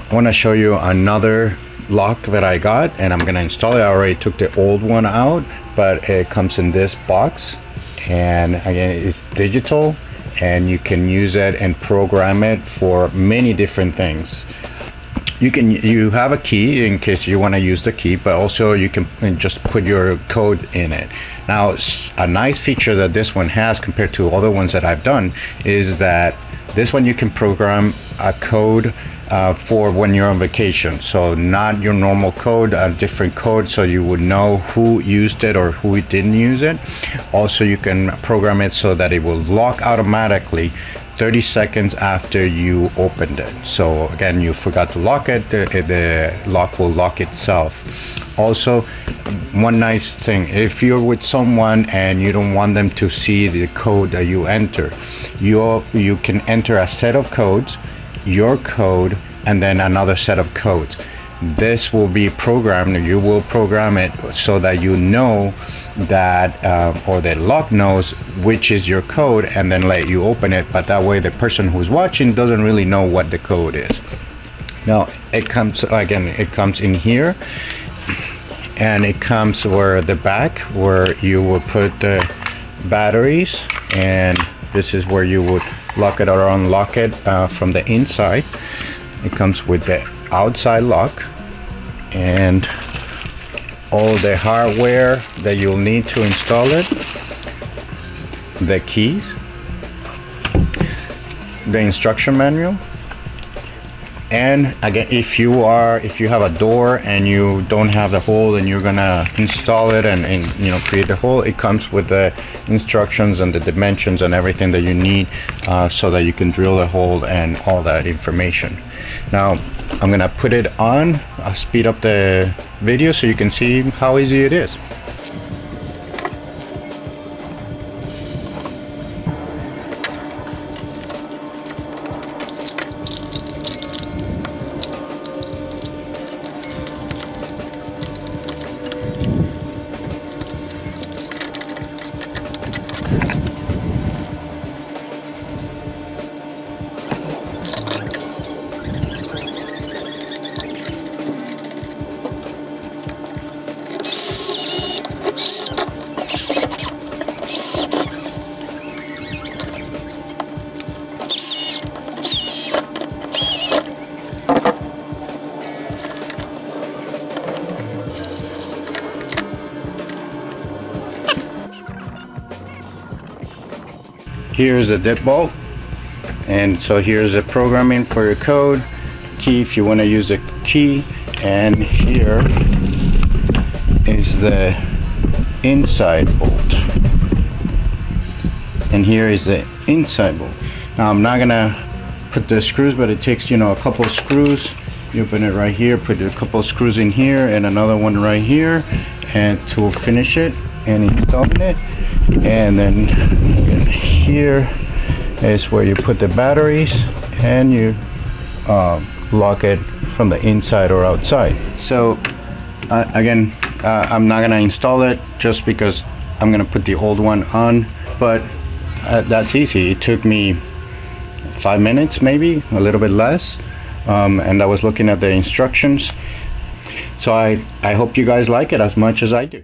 I want to show you another lock that I got, and I'm gonna install it. I already took the old one out, but it comes in this box, and again, it's digital, and you can use it and program it for many different things. You have a key in case you want to use the key, but also you can just put your code in it. Now, a nice feature that this one has compared to other ones that I've done is that this one you can program a code for when you're on vacation. So not your normal code, a different code, so you would know who used it or who didn't use it. Also, you can program it so that it will lock automatically 30 seconds after you opened it. So again, you forgot to lock it, the lock will lock itself. Also, one nice thing, if you're with someone and you don't want them to see the code that you enter, you can enter a set of codes, your code, and then another set of codes. This will be programmed, you will program it so that you know that or the lock knows which is your code, and then let you open it, but that way the person who's watching doesn't really know what the code is. Now it comes in here, and it comes where the back where you will put the batteries, and this is where you would lock it or unlock it from the inside. It comes with the outside lock and all the hardware that you'll need to install it, the keys, the instruction manual, and again, if you have a door and you don't have the hole and you're gonna install it and create the hole, it comes with the instructions and the dimensions and everything that you need so that you can drill the hole and all that information. Now I'm gonna put it on. I'll speed up the video so you can see how easy it is. Here's the deadbolt, and so here's the programming for your code, key if you want to use a key, and here is the inside bolt, and here is the inside bolt. Now I'm not gonna put the screws, but it takes a couple of screws. You open it right here, put a couple of screws in here and another one right here, and to finish it and installing it. And then here is where you put the batteries, and you lock it from the inside or outside. So again, I'm not gonna install it just because I'm gonna put the old one on, but that's easy. It took me 5 minutes, maybe a little bit less, and I was looking at the instructions. So I hope you guys like it as much as I do.